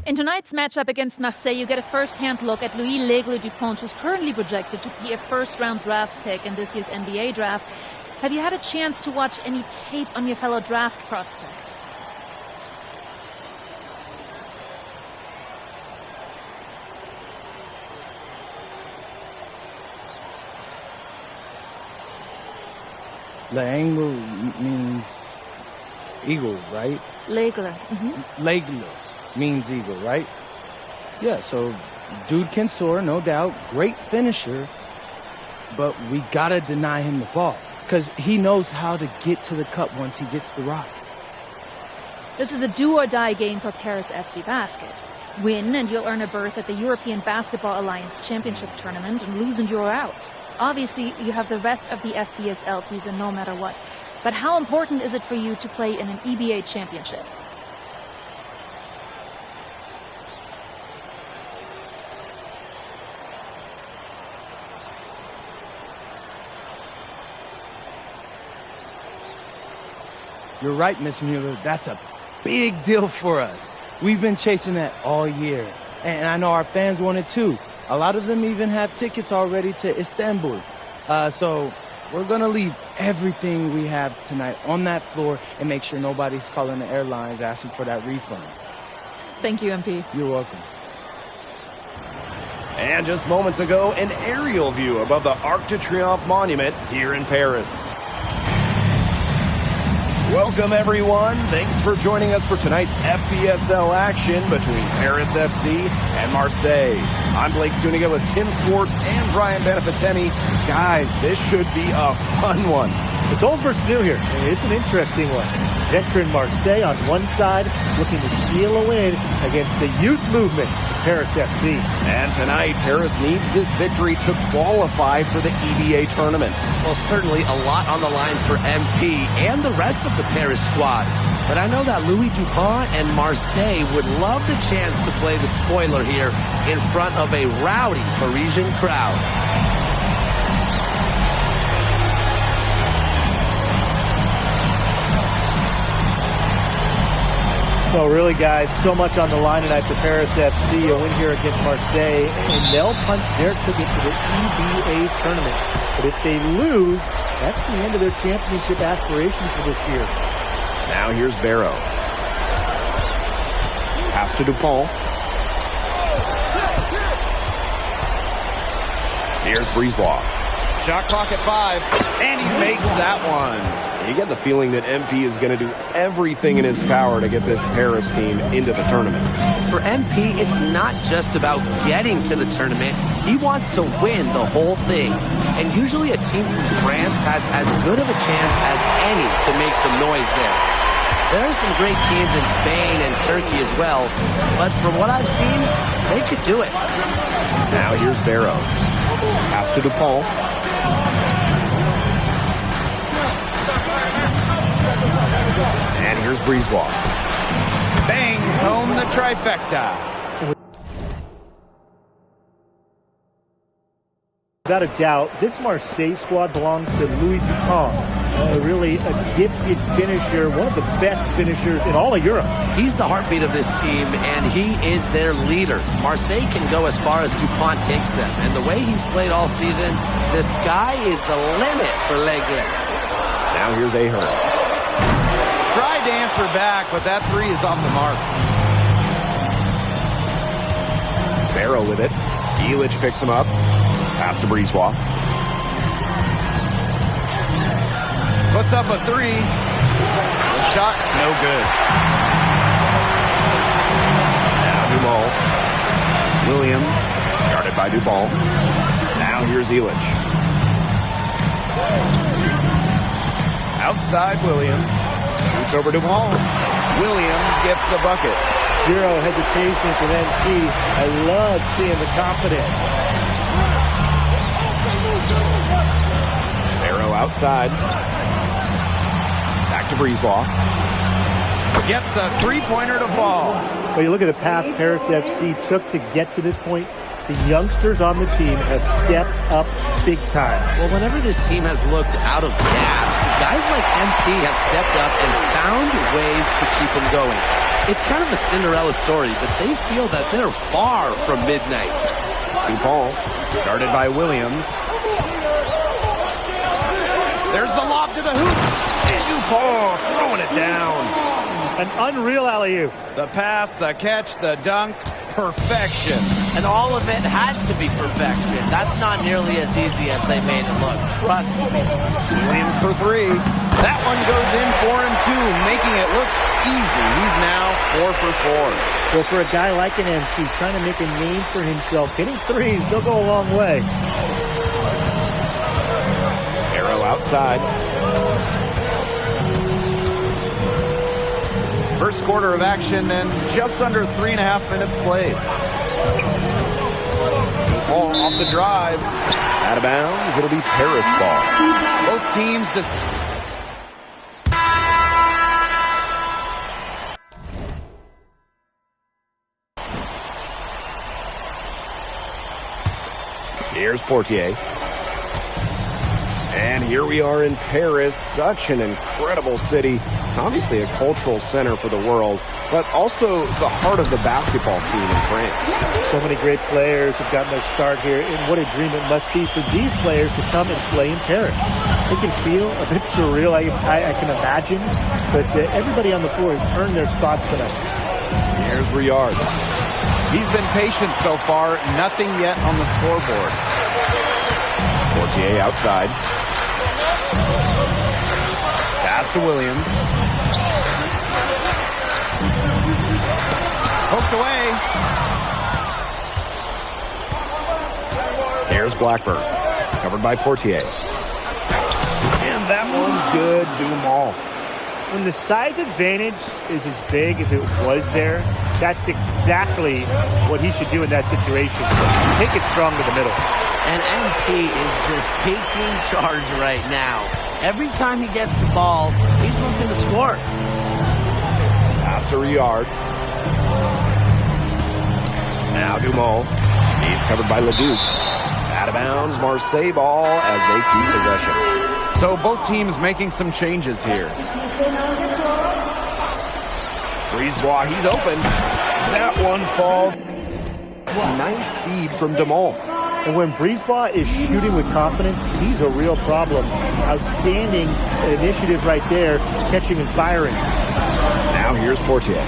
In tonight's matchup against Marseille, you get a first-hand look at Louis L'Aigle Dupont, who's currently projected to be a first-round draft pick in this year's NBA draft. Have you had a chance to watch any tape on your fellow draft prospect? L'Aigle means eagle, right? L'Aigle. L'Aigle means eagle, right? Yeah, so dude can soar, no doubt. Great finisher. But we gotta deny him the ball, because he knows how to get to the cup once he gets the rock. This is a do-or-die game for Paris FC Basket. Win and you'll earn a berth at the European Basketball Alliance Championship Tournament, and lose and you're out. Obviously, you have the rest of the FBSL season no matter what. But how important is it for you to play in an EBA championship? You're right, Miss Mueller. That's a big deal for us. We've been chasing that all year. And I know our fans want it too. A lot of them even have tickets already to Istanbul. So we're going to leave everything we have tonight on that floor and make sure nobody's calling the airlines asking for that refund. Thank you, MP. You're welcome. And just moments ago, an aerial view above the Arc de Triomphe monument here in Paris. Welcome, everyone. Thanks for joining us for tonight's FBSL action between Paris FC and Marseille. I'm Blake Zuniga with Tim Swartz and Brian Benefitemi. Guys, this should be a fun one. It's old versus new here. It's an interesting one. Veteran Marseille on one side, looking to steal a win against the youth movement, Paris FC. And tonight, Paris needs this victory to qualify for the EBA tournament. Well, certainly a lot on the line for MP and the rest of the Paris squad. But I know that Louis Dupont and Marseille would love the chance to play the spoiler here in front of a rowdy Parisian crowd. Well, really, guys, so much on the line tonight for Paris FC. A win here against Marseille, and they'll punch their ticket to the EBA tournament. But if they lose, that's the end of their championship aspirations for this year. Now here's Barrow. Pass to Dupont. Here's Brisebois. Shot clock at 5, and he makes that one. You get the feeling that MP is going to do everything in his power to get this Paris team into the tournament. For MP, it's not just about getting to the tournament. He wants to win the whole thing. And usually a team from France has as good of a chance as any to make some noise there. There are some great teams in Spain and Turkey as well, but from what I've seen, they could do it. Now here's Barrow. Pass to Dupont. And here's Brisebois. Bangs home the trifecta. Without a doubt, this Marseille squad belongs to Louis Dupont. Really a gifted finisher, one of the best finishers in all of Europe. He's the heartbeat of this team, and he is their leader. Marseille can go as far as Dupont takes them, and the way he's played all season, the sky is the limit for L'Aigle. Now here's Ahern. Tried to answer back, but that 3 is off the mark. Barrow with it. Illich picks him up. Pass to Brisebois. Puts up a 3. The shot, no good. Now Dumont. Williams, guarded by Dupont. Now here's Illich. Outside Williams. Shoots over Dupont. Williams gets the bucket. Zero hesitation for MP. I love seeing the confidence. Barrow outside. Back to Brisebois. Gets a three-pointer to fall. Well, you look at the path Paris FC took to get to this point. The youngsters on the team have stepped up big time. Well, whenever this team has looked out of gas, guys like MP have stepped up and found ways to keep them going. It's kind of a Cinderella story, but they feel that they're far from midnight. DuPont, guarded by Williams. There's the lob to the hoop. And DuPont throwing it down. An unreal alley-oop. The pass, the catch, the dunk, perfection. And all of it had to be perfection. That's not nearly as easy as they made it look. Trust me. Williams for three. That one goes in 4 and 2, making it look easy. He's now 4 for 4. Well, for a guy like an MP trying to make a name for himself, hitting threes, they'll go a long way. Arrow outside. First quarter of action and just under 3.5 minutes played. Ball off the drive. Out of bounds. It'll be Paris ball. Both teams Here's Portier. And here we are in Paris, such an incredible city. Obviously a cultural center for the world, but also the heart of the basketball scene in France. So many great players have gotten their start here, and what a dream it must be for these players to come and play in Paris. It can feel a bit surreal, I can imagine, but everybody on the floor has earned their spots tonight. Here's Riyard. He's been patient so far, nothing yet on the scoreboard. Portier outside. Pass to Williams. Poked away. Here's Blackburn. Covered by Portier. And that one's good. Dumont. When the size advantage is as big as it was there, that's exactly what he should do in that situation. Take it strong to the middle. And MP is just taking charge right now. Every time he gets the ball, he's looking to score. Pass to Riyard. Now Dumont. He's covered by Leduc. Out of bounds, Marseille ball as they keep possession. So both teams making some changes here. Brisebois, he's open. That one falls. Nice feed from Dumont. And when Brisebois is shooting with confidence, he's a real problem. Outstanding initiative right there, catching and firing. Now here's Portier.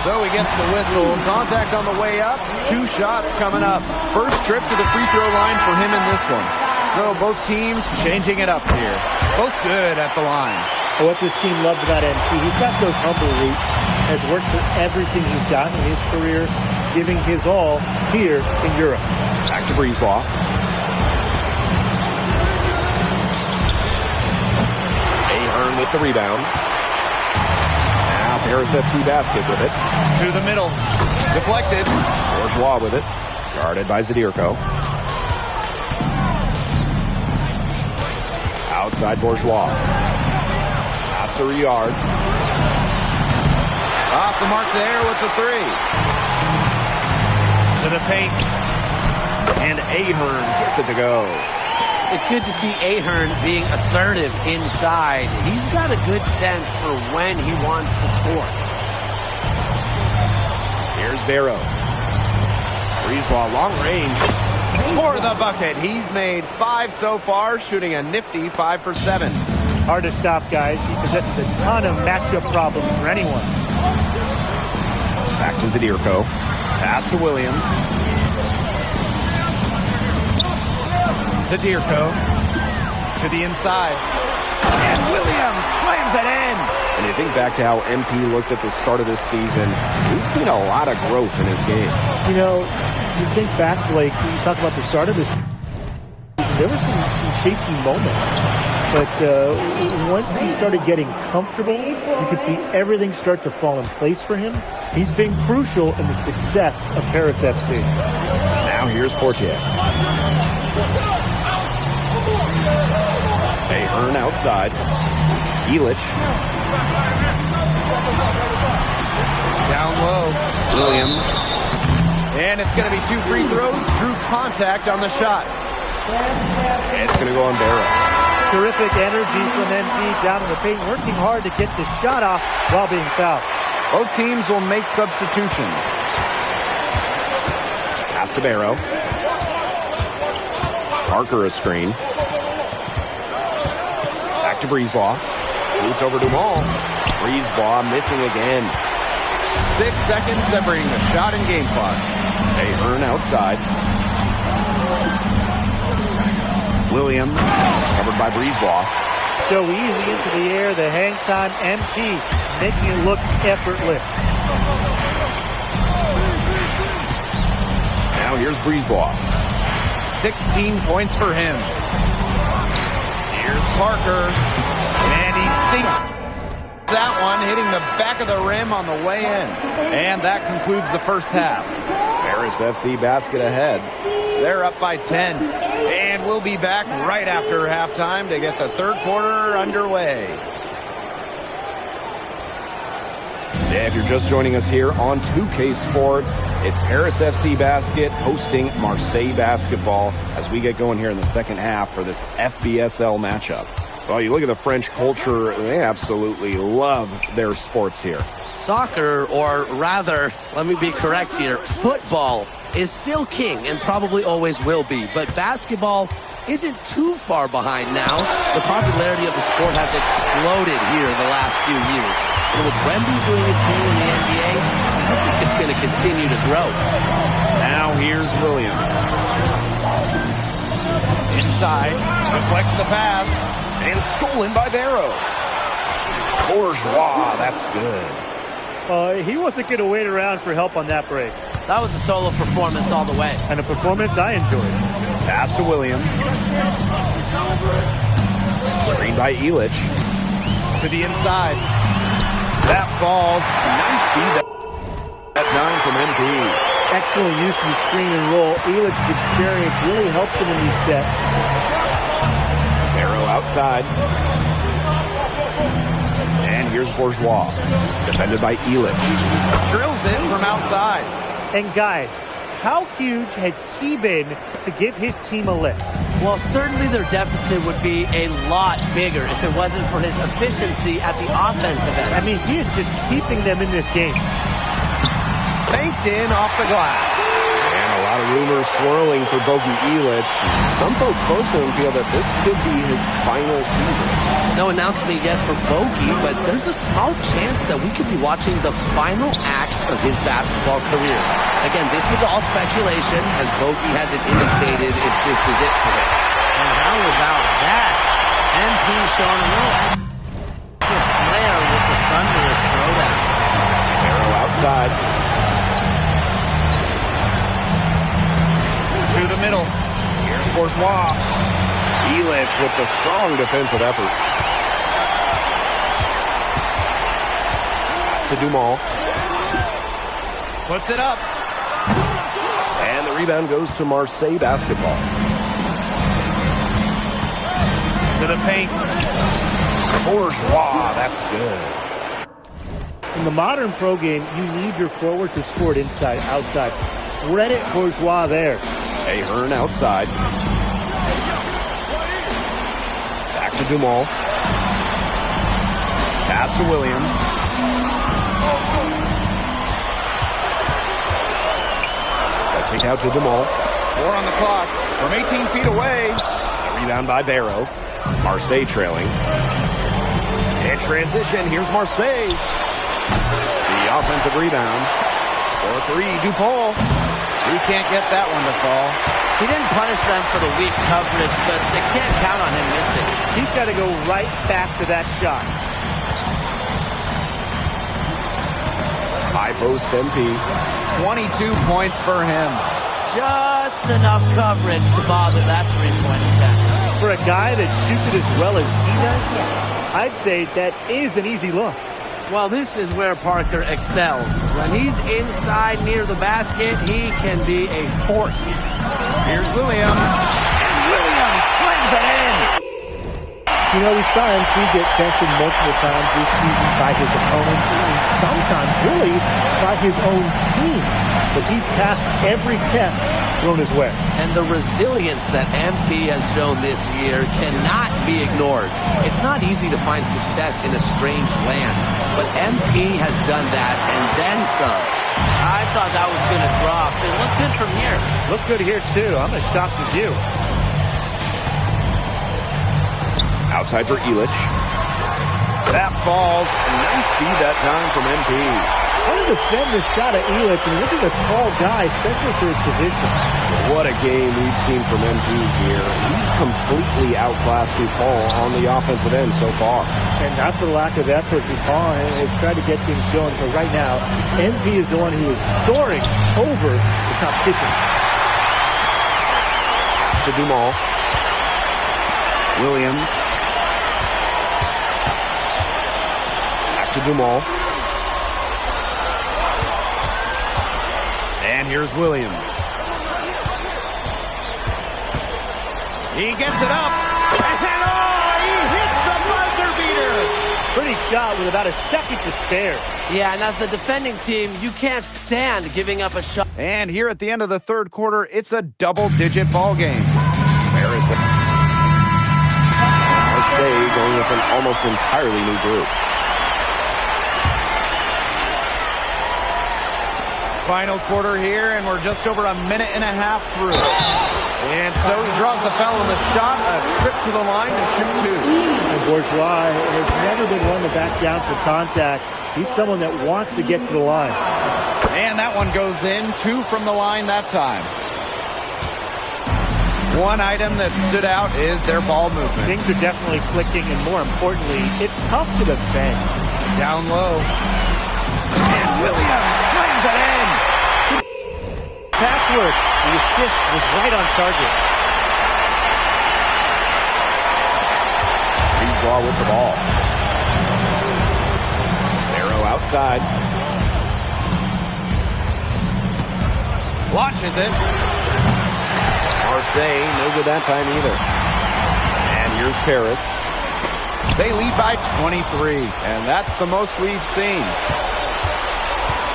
So he gets the whistle. Contact on the way up. 2 shots coming up. First trip to the free throw line for him in this one. So both teams changing it up here. Both good at the line. What this team loves about MP, he's got those humble roots, has worked for everything he's gotten in his career, giving his all here in Europe. Back to Brisebois. Ahern with the rebound. Now Paris FC basket with it. To the middle. Deflected. Bourgeois with it. Guarded by Zadirko. Outside Bourgeois. Pass to Riyard. Off the mark there with the 3. To the paint. And Ahern gets it to go. It's good to see Ahern being assertive inside. He's got a good sense for when he wants to score. Here's Barrow. Brisebois, long range. For the bucket. He's made 5 so far, shooting a nifty 5 for 7. Hard to stop, guys. He possesses a ton of matchup problems for anyone. Back to Zadirko. Pass to Williams. Zadirko to the inside. And Williams slams it in. And you think back to how MP looked at the start of this season, we've seen a lot of growth in his game. You know, you think back, Blake, when you talk about the start of this season, there were some shaky moments. But once he started getting comfortable, you could see everything start to fall in place for him. He's been crucial in the success of Paris FC. Now here's Portier. Ahern outside. Illich. Down low. Williams. And it's going to be 2 free throws. Drew contact on the shot. And it's going to go on Barrow. Terrific energy from MP down in the paint, working hard to get the shot off while being fouled. Both teams will make substitutions. Pass to Barrow. Parker a screen. Back to Brisebois. Shoots over to Mall. Brisebois missing again. 6 seconds separating the shot and game clocks. Ahern outside. Williams covered by Brisebois. So easy into the air, the hang time, MP making it look effortless. Now here's Brisebois. 16 points for him. Here's Parker. And he sinks that one, hitting the back of the rim on the way in. And that concludes the first half. Paris FC basket ahead. They're up by 10. And we'll be back right after halftime to get the third quarter underway. Yeah, if you're just joining us here on 2K Sports, it's Paris FC Basket hosting Marseille Basketball as we get going here in the second half for this FBSL matchup. Well, you look at the French culture, they absolutely love their sports here. Soccer, or rather, let me be correct here, football is still king and probably always will be, but basketball isn't too far behind now. The popularity of the sport has exploded here in the last few years. And with Wemby doing his thing in the NBA, I think it's going to continue to grow. Now here's Williams. Inside, deflects the pass. And stolen by Barrow. Bourgeois, that's good. He wasn't going to wait around for help on that break. That was a solo performance all the way. And a performance I enjoyed. Pass to Williams. Screen by Illich. To the inside. That falls. Nice feed that time from MP. Excellent use of the screen and roll. Illich's experience really helps him in these sets. Barrow outside. And here's Bourgeois. Defended by Illich. Drills in from outside. And guys, how huge has he been to give his team a lift? Well, certainly their deficit would be a lot bigger if it wasn't for his efficiency at the offensive end. I mean, he is just keeping them in this game. Banked in off the glass. And a lot of rumors swirling for Bogi Illich. Some folks close to him feel that this could be his final season. No announcement yet for Bogi, but there's a small chance that we could be watching the final act of his basketball career. Again, this is all speculation, as Bogi hasn't indicated if this is it for him. And how about that? MP showing a little flair with the thunderous throwdown. Barrow outside. To the middle. Here's Bourgeois. Illich with the strong defensive effort. Pass to Dumas. Puts it up. And the rebound goes to Marseille Basketball. To the paint. Bourgeois, that's good. In the modern pro game, you need your forward to score it inside, outside. Credit Bourgeois there. Ahern outside. Back to Dumas. Pass to Williams. A kick out to Dumas. 4 on the clock. From 18 feet away. A rebound by Barrow. Marseille trailing. In transition, here's Marseille. The offensive rebound. For 3, Dupont. He can't get that one to fall. He didn't punish them for the weak coverage, but they can't count on him missing. He's got to go right back to that shot. High post MP. 22 points for him. Just enough coverage to bother that three-point attempt. For a guy that shoots it as well as he does, I'd say that is an easy look. Well, this is where Parker excels. When he's inside near the basket, he can be a force. Here's Williams. And Williams slings it in. You know, we saw MP get tested multiple times this season by his opponents and sometimes really by his own team. But he's passed every test thrown his way. And the resilience that MP has shown this year cannot be ignored. It's not easy to find success in a strange land, but MP has done that and then some. I thought that was going to drop. It looked good from here. Looks good here, too. I'm as shocked as you. Outside for Illich. That falls. Nice feed that time from MP. How to defend the shot at Illich? I mean, this is a tall guy, especially for his position. What a game we've seen from MP here. He's completely outclassed DuPont on the offensive end so far. And not for lack of effort, DuPont has tried to get things going. But right now, MP is the one who is soaring over the competition. To Dumal. Williams. Back to Dumal. And here's Williams. He gets it up. And he hits the buzzer beater. Pretty shot with about a second to spare. Yeah, and as the defending team, you can't stand giving up a shot. And here at the end of the third quarter, it's a double-digit ball game. Marseille going with an almost entirely new group. Final quarter here, and we're just over a minute and a half through. And so he draws the foul on the shot, a trip to the line to shoot two. And Bourgeois has never been one to back down for contact. He's someone that wants to get to the line. And that one goes in, 2 from the line that time. One item that stood out is their ball movement. Things are definitely clicking, and more importantly, it's tough to defend. Down low. And Williams slams it in. Password. The assist was right on target. Brisebois with the ball. Arrow outside. Launches it. Marseille, no good that time either. And here's Paris. They lead by 23, and that's the most we've seen.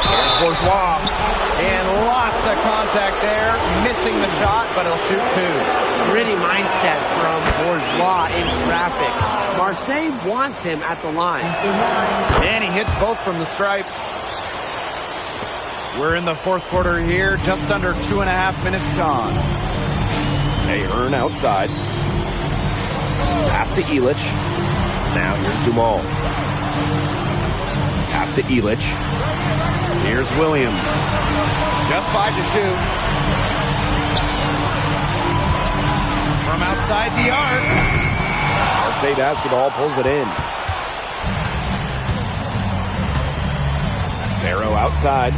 Here's Bourgeois. And lots of contact there. Missing the shot, but he'll shoot two. Gritty mindset from Bourgeois in traffic. Marseille wants him at the line. And he hits both from the stripe. We're in the fourth quarter here, just under 2.5 minutes gone. Ahern outside. Pass to Illich. Now here's Dumal. Pass to Illich. Here's Williams. Just 5 to shoot. From outside the arc. Marseille basketball pulls it in. Barrow outside.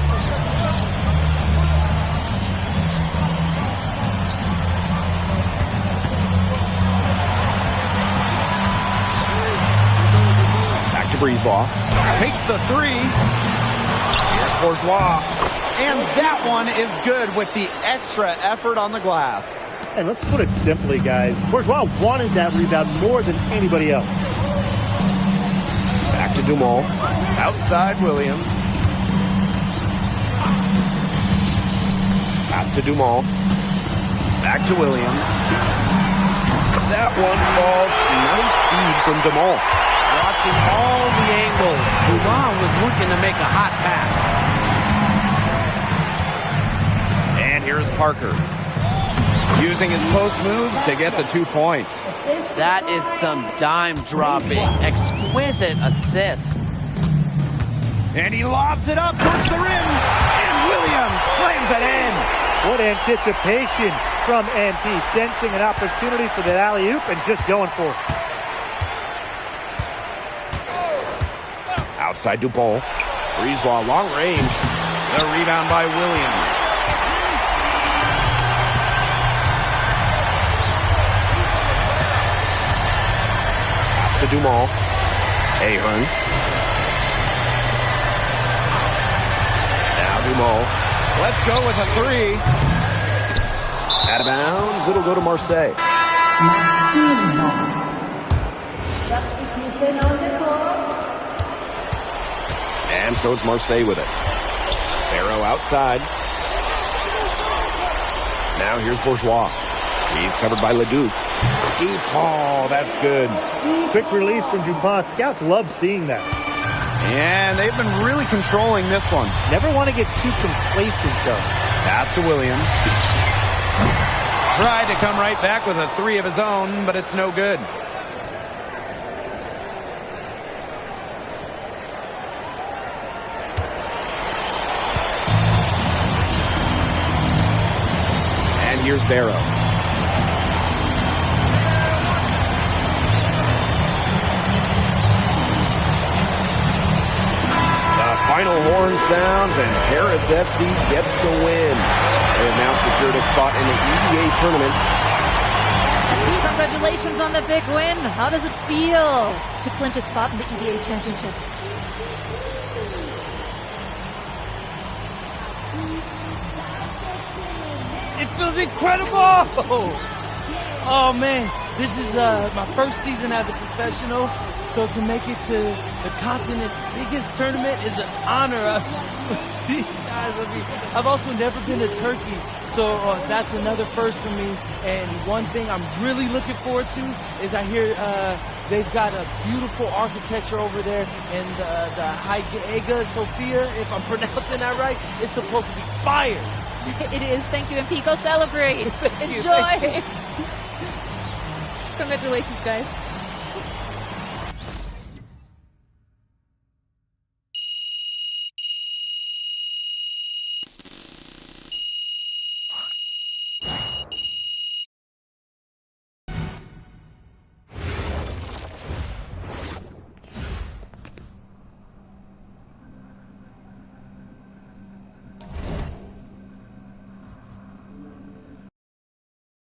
Back to Brisebois. Takes the three. Here's Bourgeois. And that one is good with the extra effort on the glass. And let's put it simply, guys. Bourgeois wanted that rebound more than anybody else. Back to Dumal. Outside Williams. Pass to Dumal. Back to Williams. That one falls. Nice feed from Dumal. Watching all the angles. Dumas was looking to make a hot pass. And here's Parker. Using his post moves to get the 2 points. That is some dime dropping. Exquisite assist. And he lobs it up towards the rim. And Williams slams it in. What anticipation from MP, sensing an opportunity for that alley-oop and just going for it. Outside Dupont. Brisebois long range. The rebound by Williams. Pass to Dumal. Ahern. Now Dumal. Let's go with a three. Out of bounds. It'll go to Marseille. And so it's Marseille with it. Barrow outside. Now here's Bourgeois. He's covered by Leduc. DePaul, that's good. Quick release from Dupont. Scouts love seeing that. And they've been really controlling this one. Never want to get too complacent, though. Pass to Williams. Tried to come right back with a 3 of his own, but it's no good. And here's Barrow. Final horn sounds, and Paris FC gets the win. They have now secured a spot in the EVA tournament. Congratulations on the big win. How does it feel to clinch a spot in the EVA Championships? It feels incredible! Oh man, this is my first season as a professional. So to make it to the continent's biggest tournament is an honor. These guys, I've also never been to Turkey, so that's another first for me. And one thing I'm really looking forward to is I hear they've got a beautiful architecture over there, and the Hagia Sophia, if I'm pronouncing that right, is supposed to be fire. It is. Thank you, and Pico. Celebrate. Enjoy. Congratulations, guys.